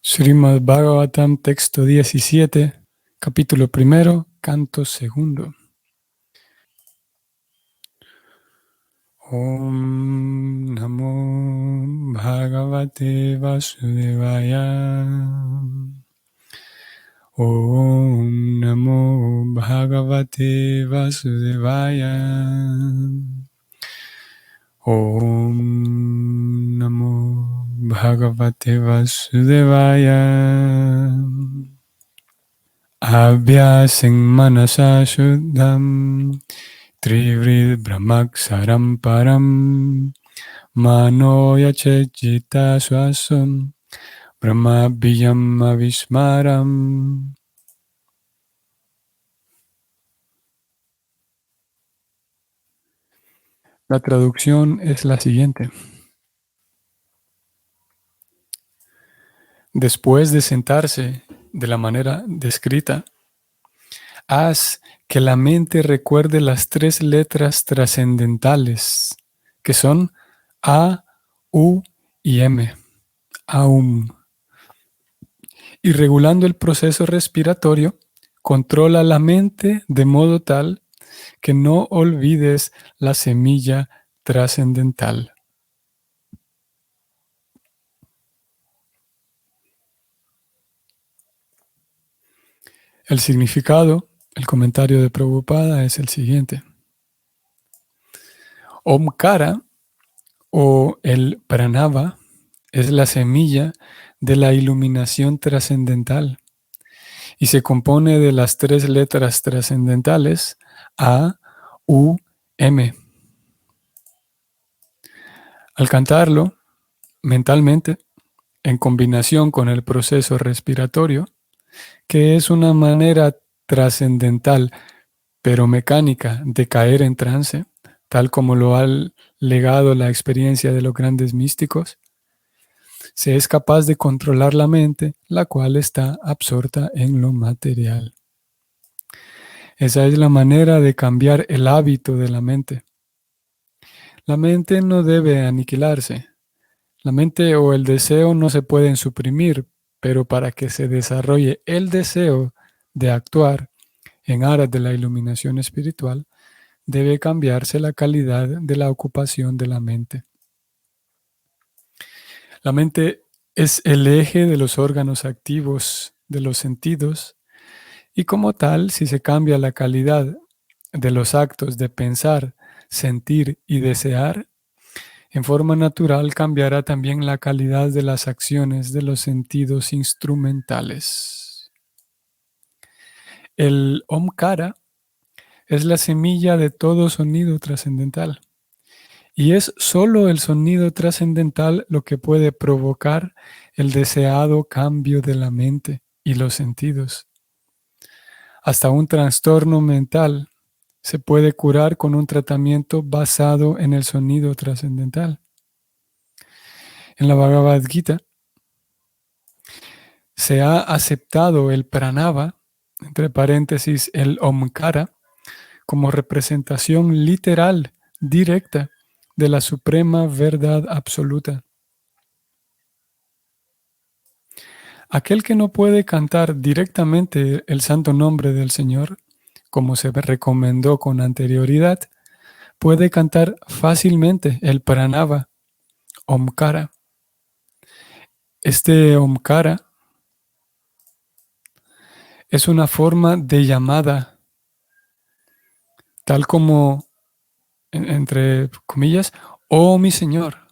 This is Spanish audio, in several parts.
Srimad Bhagavatam, texto 17, capítulo primero, canto segundo. Om Namo Bhagavate Vasudevaya. Om Namo Bhagavate Vasudevaya. Om Namo Bhagavate Vasudevaya. Abhyasing manasa shuddham trivrid brahmaksaram param mano yachejita swasam brahmabhyam avismaram. La traducción es la siguiente. Después de sentarse de la manera descrita, haz que la mente recuerde las tres letras trascendentales, que son A, U y M. Aum. Y regulando el proceso respiratorio, controla la mente de modo tal que no olvides la semilla trascendental. El significado, el comentario de Prabhupada es el siguiente. Omkara o el pranava es la semilla de la iluminación trascendental y se compone de las tres letras trascendentales A, U, M. Al cantarlo mentalmente, en combinación con el proceso respiratorio, que es una manera trascendental pero mecánica de caer en trance, tal como lo ha legado la experiencia de los grandes místicos, se es capaz de controlar la mente, la cual está absorta en lo material. Esa es la manera de cambiar el hábito de la mente. La mente no debe aniquilarse. La mente o el deseo no se pueden suprimir, pero para que se desarrolle el deseo de actuar en aras de la iluminación espiritual, debe cambiarse la calidad de la ocupación de la mente. La mente es el eje de los órganos activos de los sentidos y como tal, si se cambia la calidad de los actos de pensar, sentir y desear, en forma natural cambiará también la calidad de las acciones de los sentidos instrumentales. El Omkara es la semilla de todo sonido trascendental. Y es solo el sonido trascendental lo que puede provocar el deseado cambio de la mente y los sentidos. Hasta un trastorno mental se puede curar con un tratamiento basado en el sonido trascendental. En la Bhagavad Gita se ha aceptado el pranava, entre paréntesis el omkara, como representación literal, directa, de la suprema verdad absoluta. Aquel que no puede cantar directamente el santo nombre del Señor, como se recomendó con anterioridad, puede cantar fácilmente el pranava, omkara. Este omkara es una forma de llamada, tal como, entre comillas, oh mi Señor.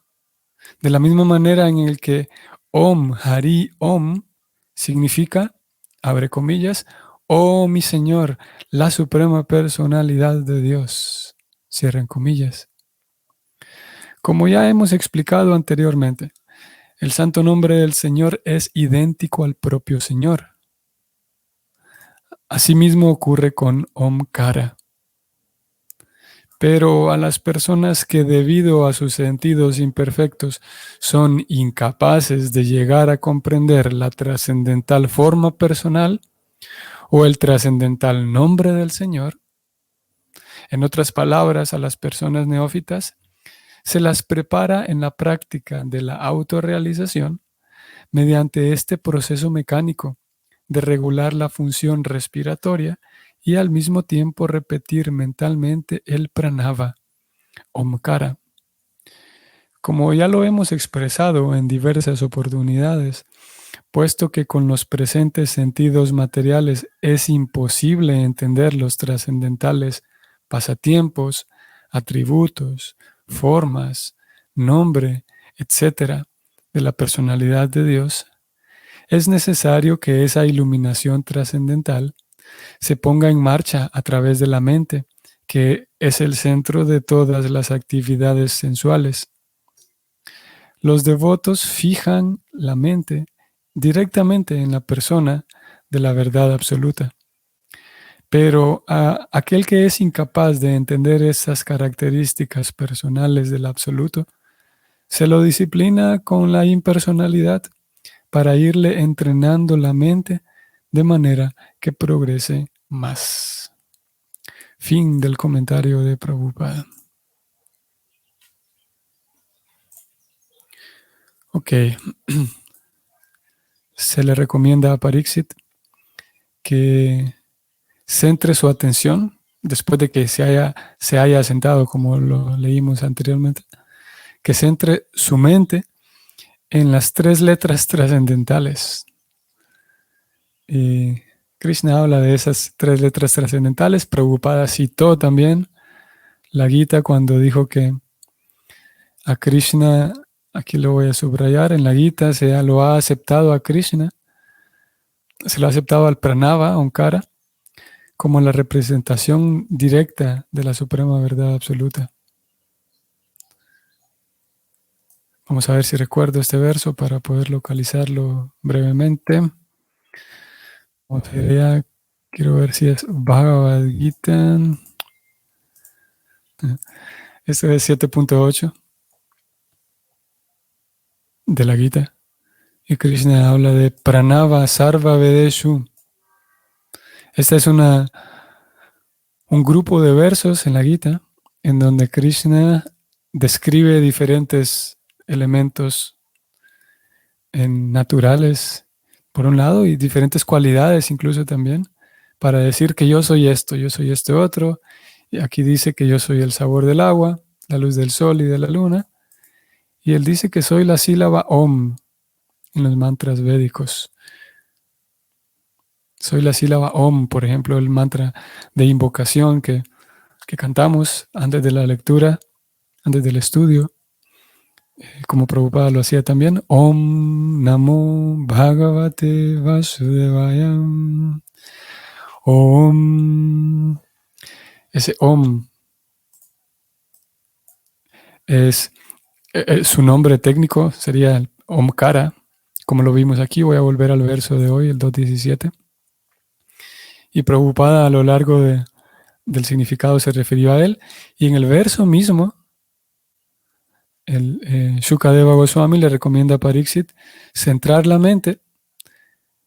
De la misma manera en el que Om Hari Om significa, abre comillas, oh mi Señor, la suprema personalidad de Dios, cierren comillas. Como ya hemos explicado anteriormente, el santo nombre del Señor es idéntico al propio Señor. Asimismo ocurre con Omkara. Pero a las personas que debido a sus sentidos imperfectos son incapaces de llegar a comprender la trascendental forma personal o el trascendental nombre del Señor, en otras palabras, a las personas neófitas, se las prepara en la práctica de la autorrealización mediante este proceso mecánico de regular la función respiratoria y al mismo tiempo repetir mentalmente el pranava, omkara. Como ya lo hemos expresado en diversas oportunidades, puesto que con los presentes sentidos materiales es imposible entender los trascendentales pasatiempos, atributos, formas, nombre, etcétera, de la personalidad de Dios, es necesario que esa iluminación trascendental se ponga en marcha a través de la mente, que es el centro de todas las actividades sensuales. Los devotos fijan la mente directamente en la persona de la verdad absoluta. Pero a aquel que es incapaz de entender esas características personales del absoluto, se lo disciplina con la impersonalidad para irle entrenando la mente de manera que progrese más. Fin del comentario de Prabhupada. Ok. Se le recomienda a Pariksit que centre su atención después de que se haya sentado, como lo leímos anteriormente, que centre su mente en las 3 letras trascendentales. Y Krishna habla de esas 3 letras trascendentales. Prabhupada citó también la Gita cuando dijo que a Krishna, aquí lo voy a subrayar, en la Gita se lo ha aceptado a Krishna, se lo ha aceptado al Pranava, Omkara, como la representación directa de la suprema verdad absoluta. Vamos a ver si recuerdo este verso para poder localizarlo brevemente. Quiero ver si es Bhagavad Gita. Este es 7.8 de la Gita. Y Krishna habla de Pranava Sarva Vedeshu. Este es un grupo de versos en la Gita en donde Krishna describe diferentes elementos naturales, por un lado, y diferentes cualidades incluso también, para decir que yo soy esto, yo soy este otro. Y aquí dice que yo soy el sabor del agua, la luz del sol y de la luna. Y él dice que soy la sílaba Om en los mantras védicos. Soy la sílaba Om, por ejemplo, el mantra de invocación que cantamos antes de la lectura, antes del estudio, como Prabhupada lo hacía también. Om Namo Bhagavate Vasudevaya. Om. Ese Om es su nombre técnico, sería el Omkara, como lo vimos aquí. Voy a volver al verso de hoy, el 2.17. Y Prabhupada a lo largo del significado se refirió a él. Y en el verso mismo, el Shukadeva Goswami le recomienda a Pariksit centrar la mente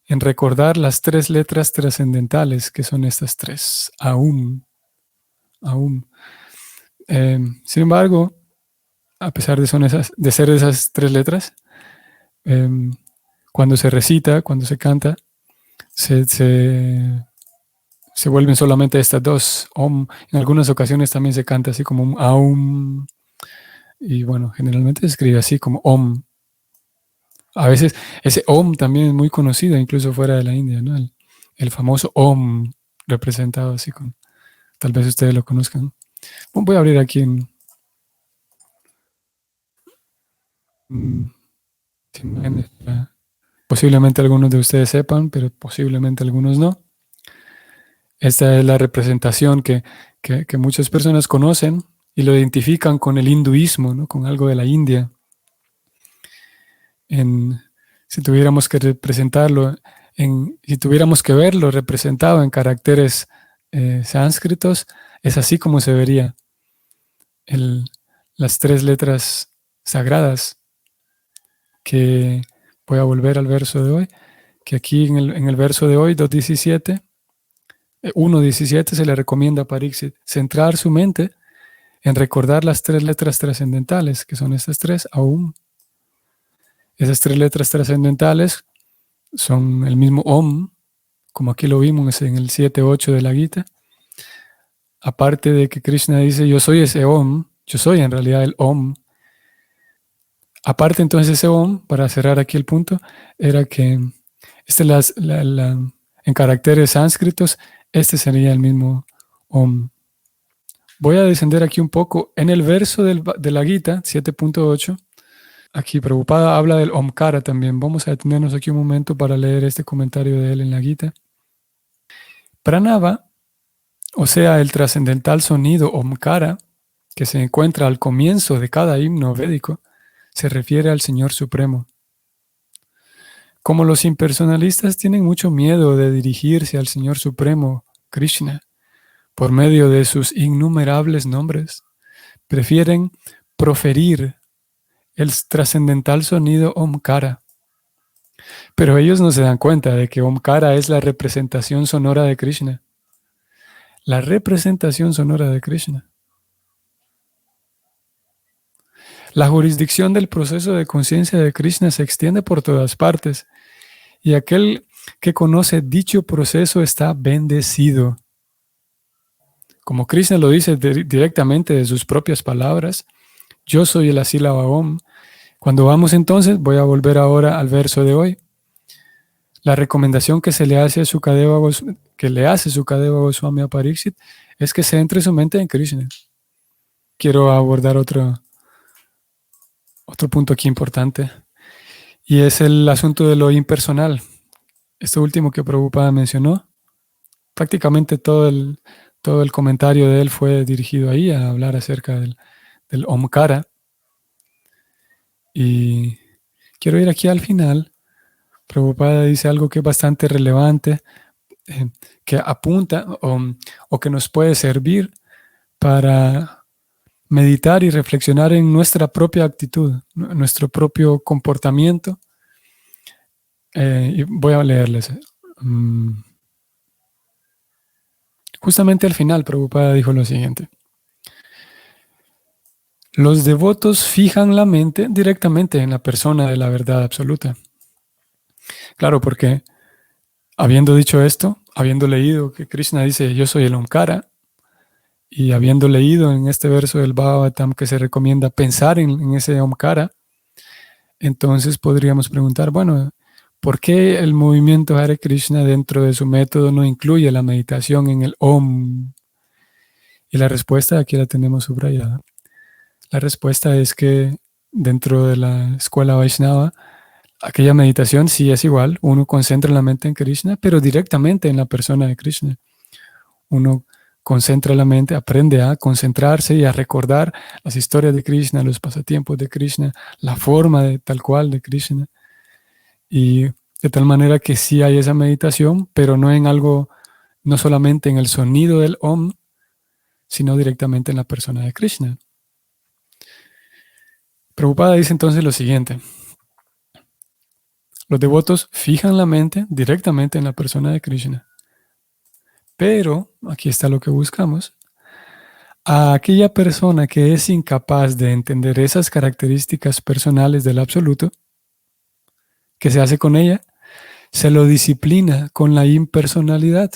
en recordar las 3 letras trascendentales, que son estas 3, Aum. Aum. Sin embargo, a pesar de ser esas 3 letras, cuando se recita, cuando se canta, se vuelven solamente estas 2, Om. En algunas ocasiones también se canta así como un Aum. Y bueno, generalmente se escribe así como Om. A veces ese Om también es muy conocido, incluso fuera de la India, ¿no? El famoso Om representado así con... Tal vez ustedes lo conozcan. Voy a abrir aquí en posiblemente algunos de ustedes sepan, pero posiblemente algunos no. Esta es la representación que muchas personas conocen y lo identifican con el hinduismo, ¿no? Con algo de la India. Si tuviéramos que representarlo, si tuviéramos que verlo representado en caracteres sánscritos, es así como se vería las 3 letras sagradas, que voy a volver al verso de hoy, que aquí en el verso de hoy, 2.17, 1.17, se le recomienda a Pariksit centrar su mente en recordar las 3 letras trascendentales, que son estas 3, Aum. Esas 3 letras trascendentales son el mismo Om, como aquí lo vimos en el 7-8 de la Gita. Aparte de que Krishna dice, yo soy ese Om, yo soy en realidad el Om. Aparte entonces ese Om, para cerrar aquí el punto, era que en caracteres sánscritos, este sería el mismo Om. Voy a descender aquí un poco. En el verso de la Gita, 7.8, aquí Prabhupada habla del Omkara también. Vamos a detenernos aquí un momento para leer este comentario de él en la Gita. Pranava, o sea, el trascendental sonido Omkara, que se encuentra al comienzo de cada himno védico, se refiere al Señor Supremo. Como los impersonalistas tienen mucho miedo de dirigirse al Señor Supremo, Krishna, por medio de sus innumerables nombres, prefieren proferir el trascendental sonido Omkara. Pero ellos no se dan cuenta de que Omkara es la representación sonora de Krishna. La representación sonora de Krishna. La jurisdicción del proceso de conciencia de Krishna se extiende por todas partes, y aquel que conoce dicho proceso está bendecido. Como Krishna lo dice directamente de sus propias palabras, yo soy la sílaba Om. Cuando vamos entonces, voy a volver ahora al verso de hoy. La recomendación que le hace Sukadeva Goswami a Pariksit es que centre su mente en Krishna. Quiero abordar otro punto aquí importante, y es el asunto de lo impersonal. Esto último que Prabhupada mencionó, prácticamente todo el comentario de él fue dirigido ahí a hablar acerca del Omkara. Y quiero ir aquí al final. Prabhupada dice algo que es bastante relevante, que apunta o que nos puede servir para meditar y reflexionar en nuestra propia actitud, nuestro propio comportamiento. Y voy a leerles. Justamente al final, Prabhupada dijo lo siguiente. Los devotos fijan la mente directamente en la persona de la verdad absoluta. Claro, porque habiendo dicho esto, habiendo leído que Krishna dice, yo soy el Omkara, y habiendo leído en este verso del Bhagavatam que se recomienda pensar en ese Omkara, entonces podríamos preguntar, bueno, ¿por qué el movimiento Hare Krishna dentro de su método no incluye la meditación en el Om? Y la respuesta aquí la tenemos subrayada. La respuesta es que dentro de la escuela Vaishnava, aquella meditación sí es igual. Uno concentra la mente en Krishna, pero directamente en la persona de Krishna. Uno concentra la mente, aprende a concentrarse y a recordar las historias de Krishna, los pasatiempos de Krishna, la forma de tal cual de Krishna. Y de tal manera que sí hay esa meditación, pero no en algo, no solamente en el sonido del Om, sino directamente en la persona de Krishna. Prabhupada dice entonces lo siguiente. Los devotos fijan la mente directamente en la persona de Krishna. Pero, aquí está lo que buscamos, a aquella persona que es incapaz de entender esas características personales del absoluto, ¿qué se hace con ella? Se lo disciplina con la impersonalidad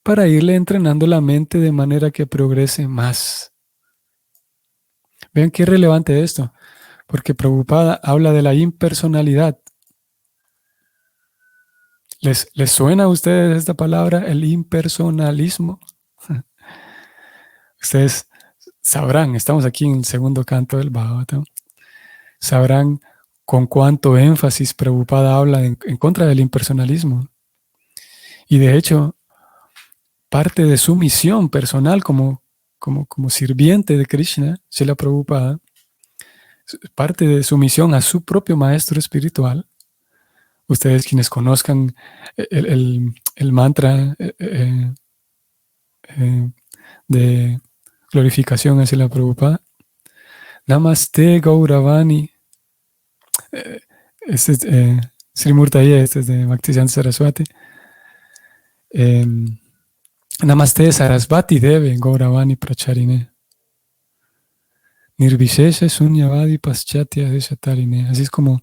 para irle entrenando la mente de manera que progrese más. Vean qué relevante esto, porque Prabhupada habla de la impersonalidad. ¿Les suena a ustedes esta palabra, el impersonalismo? Ustedes sabrán, estamos aquí en el segundo canto del Bhagavatam, sabrán con cuánto énfasis Prabhupada habla en contra del impersonalismo. Y de hecho, parte de su misión personal como sirviente de Krishna, Srila Prabhupada, parte de su misión a su propio maestro espiritual. Ustedes quienes conozcan el mantra de glorificación a Srila Prabhupada, Namaste Gauravani, este es Srimurtaya, este es de Bhaktisiddhanta Saraswati, Namaste Sarasvati Deve Gauravani Pracharine, Nirvishesha Sunyavadi Paschatya Deshatarine. Así es como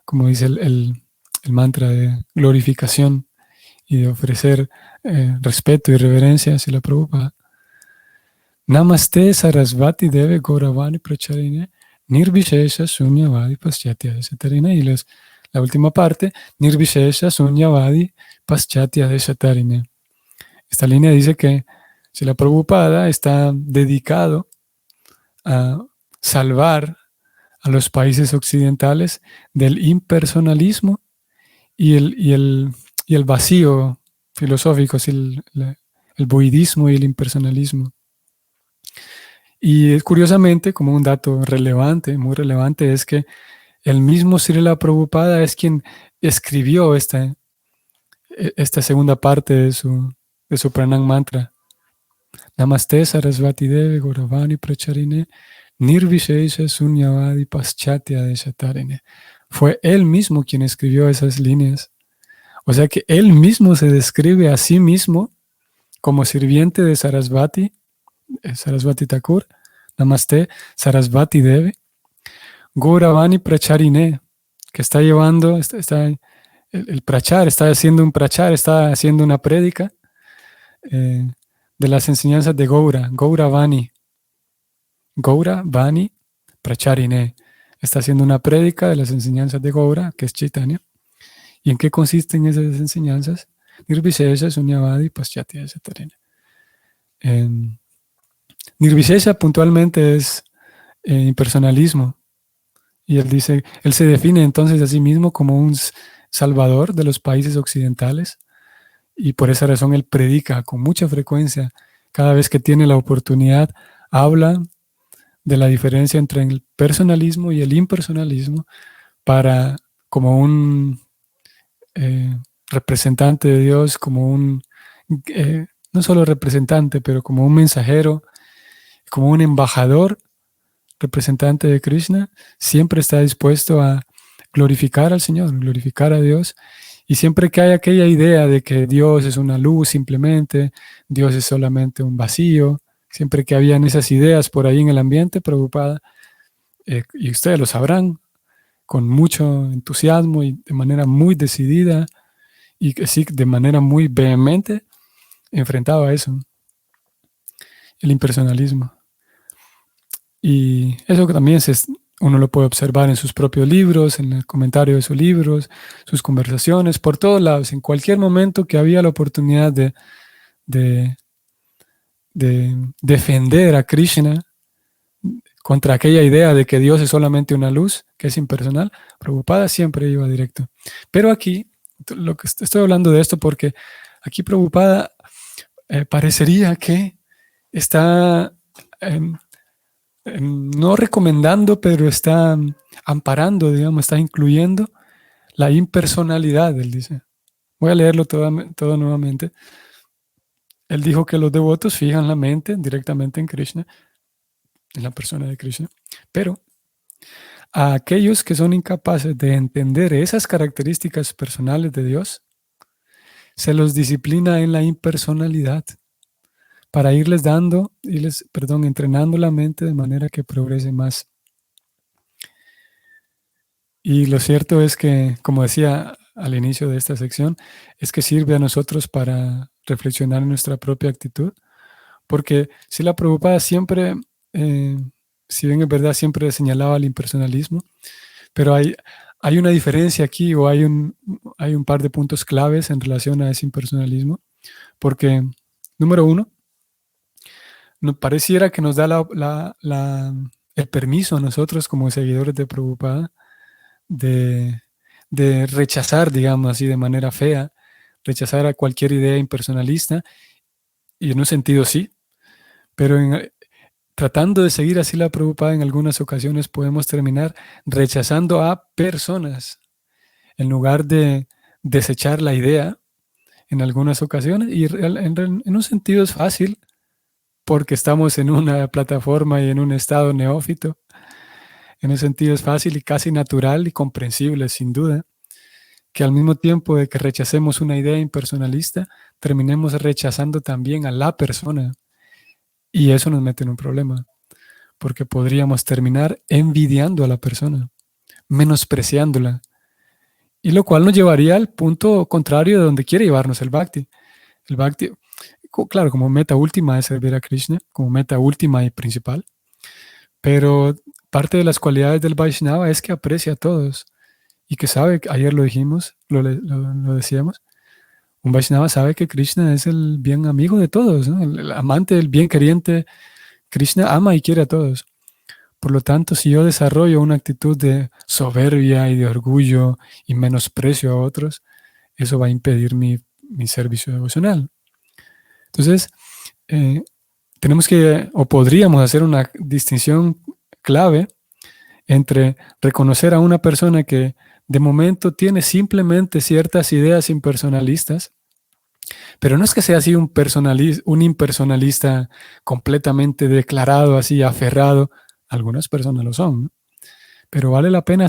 como dice el mantra de glorificación y de ofrecer respeto y reverencia hacia la Prabhupada. Namaste Sarasvati Deve Gauravani Pracharine Nirvishesha Sunyavadi Paschatya Desatarine. Y la última parte, Nirvishesha Sunyavadi Paschatya Desatarine. Esta línea dice que si la Prabhupada está dedicado a salvar a los países occidentales del impersonalismo y el vacío filosófico, el buidismo y el impersonalismo. Y curiosamente, como un dato relevante, muy relevante, es que el mismo Srila Prabhupada es quien escribió esta segunda parte de su Pranam Mantra. Namaste Sarasvati Deve Gauravani Pracharine Nirvishesha Sunyavadi Paschatya Desatarine. Fue él mismo quien escribió esas líneas. O sea que él mismo se describe a sí mismo como sirviente de Sarasvati Thakur. Namaste Sarasvati Deve Gauravani Pracharine, que está llevando, el prachar, está haciendo un prachar, está haciendo una prédica de las enseñanzas de Gauravani Pracharine. Está haciendo una prédica de las enseñanzas de Gaura, que es Chaitanya. ¿Y en qué consisten esas enseñanzas? Nirvishesha, Sunyavadi, Paschatya, etc. Nirvishesha puntualmente es impersonalismo. Y él se define entonces a sí mismo como un salvador de los países occidentales. Y por esa razón él predica con mucha frecuencia. Cada vez que tiene la oportunidad, habla de la diferencia entre el personalismo y el impersonalismo como un representante de Dios, como no solo representante, pero como un mensajero, como un embajador, representante de Krishna, siempre está dispuesto a glorificar al Señor, glorificar a Dios. Y siempre que hay aquella idea de que Dios es una luz simplemente, Dios es solamente un vacío, siempre que habían esas ideas por ahí en el ambiente, Prabhupada, y ustedes lo sabrán, con mucho entusiasmo y de manera muy decidida y sí, de manera muy vehemente, enfrentaba eso, el impersonalismo. Y eso que también uno lo puede observar en sus propios libros, en el comentario de sus libros, sus conversaciones, por todos lados, en cualquier momento que había la oportunidad de defender a Krishna contra aquella idea de que Dios es solamente una luz, que es impersonal, Prabhupada siempre iba directo. Pero aquí, lo que estoy hablando de esto porque aquí Prabhupada parecería que está no recomendando, pero está amparando, digamos, está incluyendo la impersonalidad, él dice. Voy a leerlo todo nuevamente. Él dijo que los devotos fijan la mente directamente en Krishna, en la persona de Krishna, pero a aquellos que son incapaces de entender esas características personales de Dios, se los disciplina en la impersonalidad para entrenando la mente de manera que progrese más. Y lo cierto es que, como decía al inicio de esta sección, es que sirve a nosotros para reflexionar en nuestra propia actitud, porque si la Prabhupada siempre, si bien es verdad, siempre señalaba el impersonalismo, pero hay una diferencia aquí, o hay un par de puntos claves en relación a ese impersonalismo, porque, número uno, pareciera que nos da el permiso a nosotros como seguidores de Prabhupada de rechazar, digamos así, de manera fea, rechazar a cualquier idea impersonalista, y en un sentido sí, pero tratando de seguir así la Prabhupada, en algunas ocasiones podemos terminar rechazando a personas en lugar de desechar la idea en algunas ocasiones, y en un sentido es fácil porque estamos en una plataforma y en un estado neófito. En ese sentido es fácil y casi natural y comprensible, sin duda, que al mismo tiempo de que rechacemos una idea impersonalista, terminemos rechazando también a la persona. Y eso nos mete en un problema, porque podríamos terminar envidiando a la persona, menospreciándola, Y lo cual nos llevaría al punto contrario de donde quiere llevarnos el Bhakti. El Bhakti, claro, como meta última es servir a Krishna, como meta última y principal, pero parte de las cualidades del Vaishnava es que aprecia a todos y que sabe, ayer lo dijimos, lo decíamos, un Vaishnava sabe que Krishna es el bien amigo de todos, ¿no? El amante, el bien queriente. Krishna ama y quiere a todos. Por lo tanto, si yo desarrollo una actitud de soberbia y de orgullo y menosprecio a otros, eso va a impedir mi servicio devocional. Entonces, tenemos que, o podríamos hacer una distinción clave entre reconocer a una persona que de momento tiene simplemente ciertas ideas impersonalistas, pero no es que sea así un impersonalista completamente declarado, así aferrado. Algunas personas lo son, ¿no? Pero vale la pena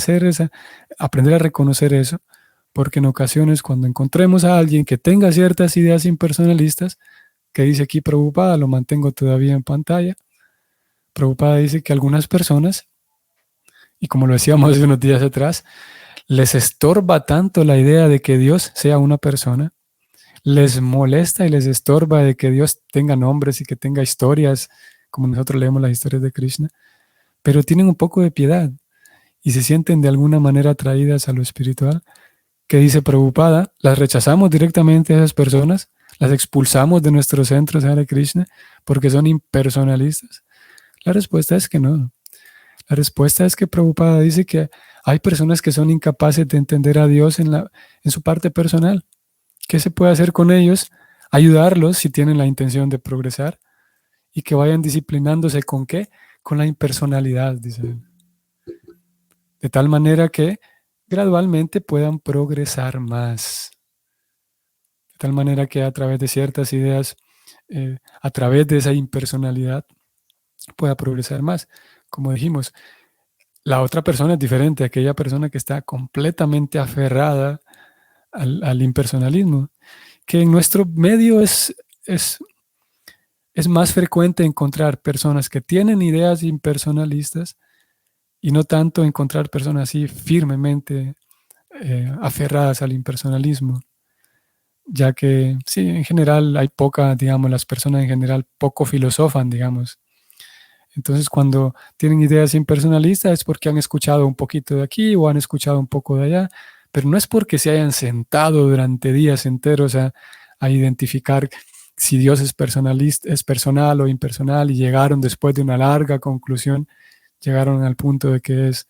aprender a reconocer eso, porque en ocasiones cuando encontremos a alguien que tenga ciertas ideas impersonalistas, que dice aquí Prabhupada, lo mantengo todavía en pantalla, Prabhupada dice que algunas personas, y como lo decíamos hace unos días atrás, les estorba tanto la idea de que Dios sea una persona, les molesta y les estorba de que Dios tenga nombres y que tenga historias, como nosotros leemos las historias de Krishna, pero tienen un poco de piedad y se sienten de alguna manera atraídas a lo espiritual, que dice Prabhupada, las rechazamos directamente a esas personas, las expulsamos de nuestros centros Hare Krishna porque son impersonalistas. La respuesta es que no. La respuesta es que Prabhupada dice que hay personas que son incapaces de entender a Dios en su parte personal. ¿Qué se puede hacer con ellos? Ayudarlos si tienen la intención de progresar y que vayan disciplinándose ¿con qué? Con la impersonalidad, dice él. De tal manera que gradualmente puedan progresar más. De tal manera que a través de ciertas ideas, a través de esa impersonalidad, pueda progresar más. Como dijimos, la otra persona es diferente, aquella persona que está completamente aferrada al impersonalismo, que en nuestro medio es más frecuente encontrar personas que tienen ideas impersonalistas y no tanto encontrar personas así firmemente aferradas al impersonalismo, ya que sí, en general hay digamos, las personas en general poco filosofan, digamos. Entonces, cuando tienen ideas impersonalistas es porque han escuchado un poquito de aquí o han escuchado un poco de allá, pero no es porque se hayan sentado durante días enteros a identificar si Dios es personal o impersonal y llegaron después de una larga conclusión, llegaron al punto de que es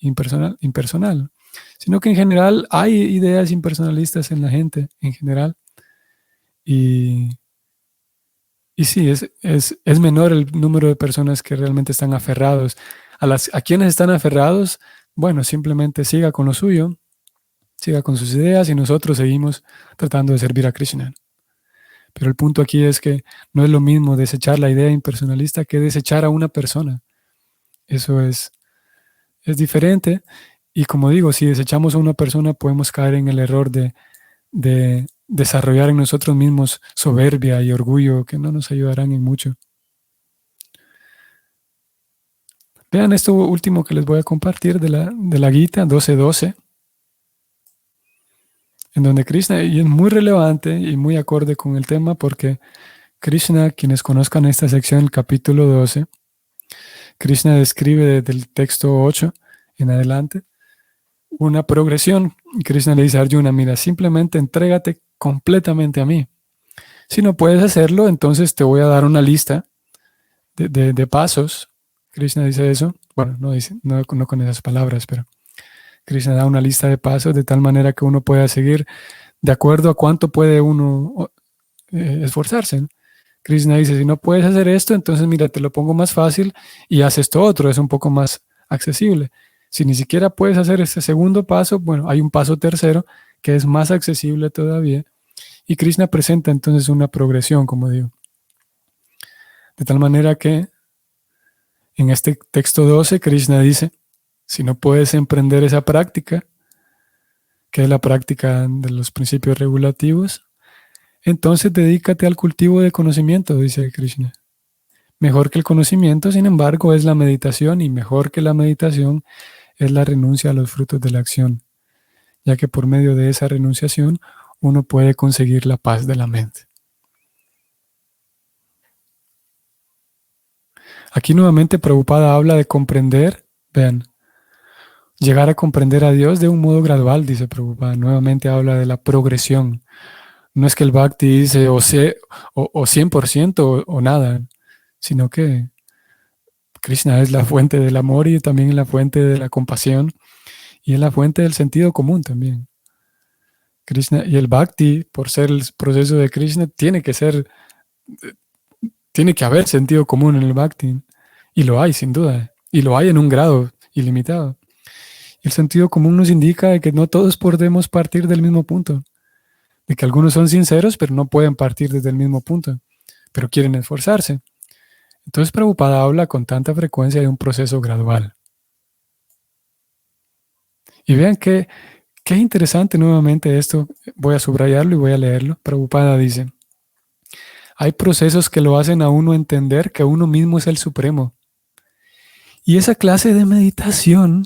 impersonal, sino que en general hay ideas impersonalistas en la gente, en general, y sí, es menor el número de personas que realmente están aferrados. A quienes están aferrados, bueno, simplemente siga con lo suyo, siga con sus ideas y nosotros seguimos tratando de servir a Krishna. Pero el punto aquí es que no es lo mismo desechar la idea impersonalista que desechar a una persona. Eso es diferente. Y como digo, si desechamos a una persona, podemos caer en el error de desarrollar en nosotros mismos soberbia y orgullo que no nos ayudarán en mucho. Vean esto último que les voy a compartir de la Gita 12:12, en donde Krishna, y es muy relevante y muy acorde con el tema, porque Krishna, quienes conozcan esta sección, el capítulo 12, Krishna describe desde el texto 8 en adelante una progresión. Y Krishna le dice a Arjuna, mira, simplemente entrégate completamente a mí. Si no puedes hacerlo, entonces te voy a dar una lista de pasos. Krishna dice eso. Bueno, no con esas palabras, pero Krishna da una lista de pasos de tal manera que uno pueda seguir de acuerdo a cuánto puede uno esforzarse, ¿no? Krishna dice, si no puedes hacer esto, entonces mira, te lo pongo más fácil y haz esto otro, es un poco más accesible. Si ni siquiera puedes hacer este segundo paso, bueno, hay un paso tercero que es más accesible todavía. Y Krishna presenta entonces una progresión, como digo. De tal manera que en este texto 12, Krishna dice, si no puedes emprender esa práctica, que es la práctica de los principios regulativos, entonces dedícate al cultivo de conocimiento, dice Krishna. Mejor que el conocimiento, sin embargo, es la meditación, y mejor que la meditación es la renuncia a los frutos de la acción, ya que por medio de esa renunciación uno puede conseguir la paz de la mente. Aquí nuevamente Prabhupada habla de comprender, vean, llegar a comprender a Dios de un modo gradual, dice Prabhupada. Nuevamente habla de la progresión. No es que el Bhakti dice o 100% o nada, sino que Krishna es la fuente del amor y también es la fuente de la compasión y es la fuente del sentido común también. Krishna y el Bhakti, por ser el proceso de Krishna, tiene que haber sentido común en el Bhakti. Y lo hay, sin duda. Y lo hay en un grado ilimitado. Y el sentido común nos indica de que no todos podemos partir del mismo punto. De que algunos son sinceros, pero no pueden partir desde el mismo punto. Pero quieren esforzarse. Entonces Prabhupada habla con tanta frecuencia de un proceso gradual. Y vean qué interesante nuevamente esto. Voy a subrayarlo y voy a leerlo. Prabhupada dice, hay procesos que lo hacen a uno entender que uno mismo es el supremo. Y esa clase de meditación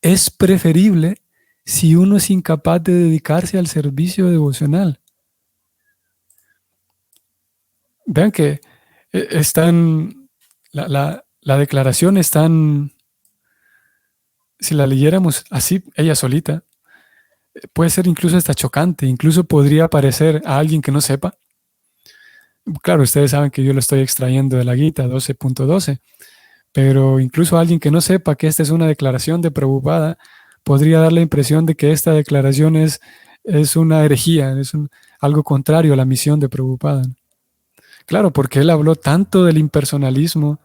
es preferible si uno es incapaz de dedicarse al servicio devocional. Vean que la declaración es tan, si la leyéramos así, ella solita, puede ser incluso hasta chocante, incluso podría parecer a alguien que no sepa. Claro, ustedes saben que yo lo estoy extrayendo de la Gita 12.12, pero incluso alguien que no sepa que esta es una declaración de Prabhupada podría dar la impresión de que esta declaración es una herejía, algo contrario a la misión de Prabhupada. Claro, porque él habló tanto del impersonalismo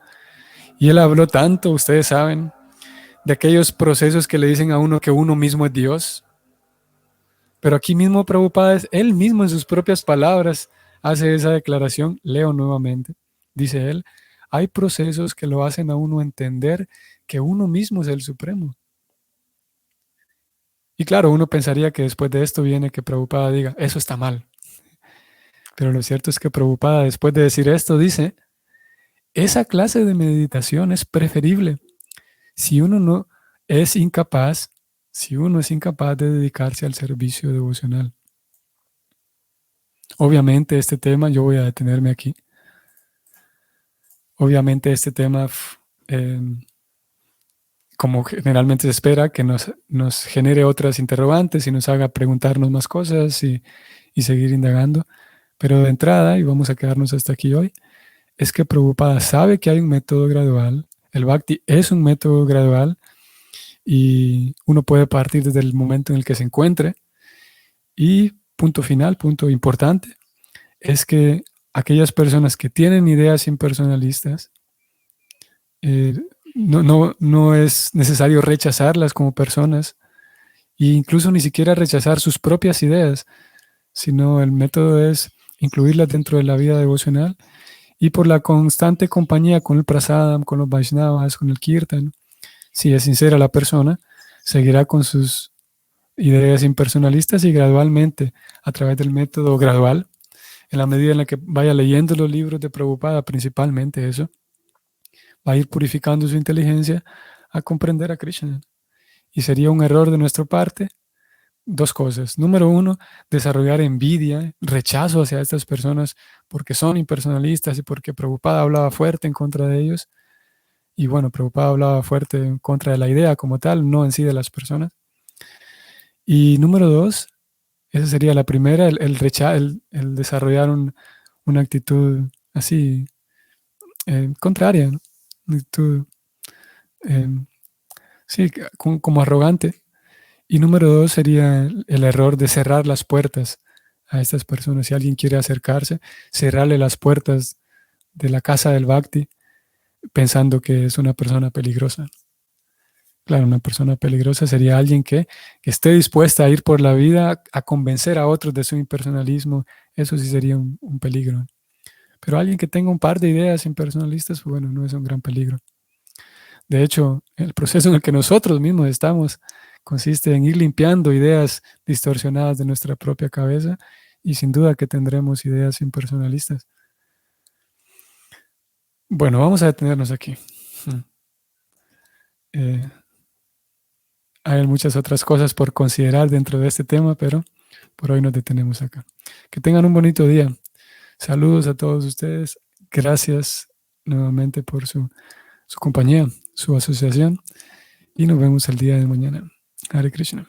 y él habló tanto, ustedes saben, de aquellos procesos que le dicen a uno que uno mismo es Dios. Pero aquí mismo Prabhupada es él mismo en sus propias palabras hace esa declaración. Leo nuevamente. Dice él, hay procesos que lo hacen a uno entender que uno mismo es el supremo. Y claro, uno pensaría que después de esto viene que Prabhupada diga, eso está mal. Pero lo cierto es que Prabhupada, después de decir esto, dice, esa clase de meditación es preferible si uno no es incapaz, si uno es incapaz de dedicarse al servicio devocional. Obviamente este tema, yo voy a detenerme aquí. Obviamente este tema, eh, como generalmente se espera, que nos genere otras interrogantes y nos haga preguntarnos más cosas y seguir indagando. Pero de entrada, y vamos a quedarnos hasta aquí hoy, es que Prabhupada sabe que hay un método gradual. El Bhakti es un método gradual y uno puede partir desde el momento en el que se encuentre. Y punto final, punto importante, es que aquellas personas que tienen ideas impersonalistas, eh, no es necesario rechazarlas como personas e incluso ni siquiera rechazar sus propias ideas, sino el método es incluirlas dentro de la vida devocional y por la constante compañía con el prasadam, con los Vaishnavas, con el Kirtan, si es sincera la persona, seguirá con sus ideas impersonalistas y gradualmente, a través del método gradual, en la medida en la que vaya leyendo los libros de Prabhupada, principalmente eso, va a ir purificando su inteligencia a comprender a Krishna. Y sería un error de nuestra parte dos cosas. Número uno, desarrollar envidia, rechazo hacia estas personas porque son impersonalistas y porque Prabhupada hablaba fuerte en contra de ellos. Y bueno, Prabhupada hablaba fuerte en contra de la idea como tal, no en sí de las personas. Y número dos, esa sería la primera, el desarrollar una actitud así contraria, ¿no? Una actitud, eh, sí, como arrogante. Y número dos sería el error de cerrar las puertas a estas personas. Si alguien quiere acercarse, cerrarle las puertas de la casa del Bhakti pensando que es una persona peligrosa. Claro, una persona peligrosa sería alguien que esté dispuesta a ir por la vida a convencer a otros de su impersonalismo. Eso sí sería un peligro. Pero alguien que tenga un par de ideas impersonalistas, pues bueno, no es un gran peligro. De hecho, el proceso en el que nosotros mismos estamos consiste en ir limpiando ideas distorsionadas de nuestra propia cabeza y sin duda que tendremos ideas impersonalistas. Bueno, vamos a detenernos aquí. Eh, hay muchas otras cosas por considerar dentro de este tema, pero por hoy nos detenemos acá. Que tengan un bonito día. Saludos a todos ustedes. Gracias nuevamente por su compañía, su asociación. Y nos vemos el día de mañana. Hare Krishna.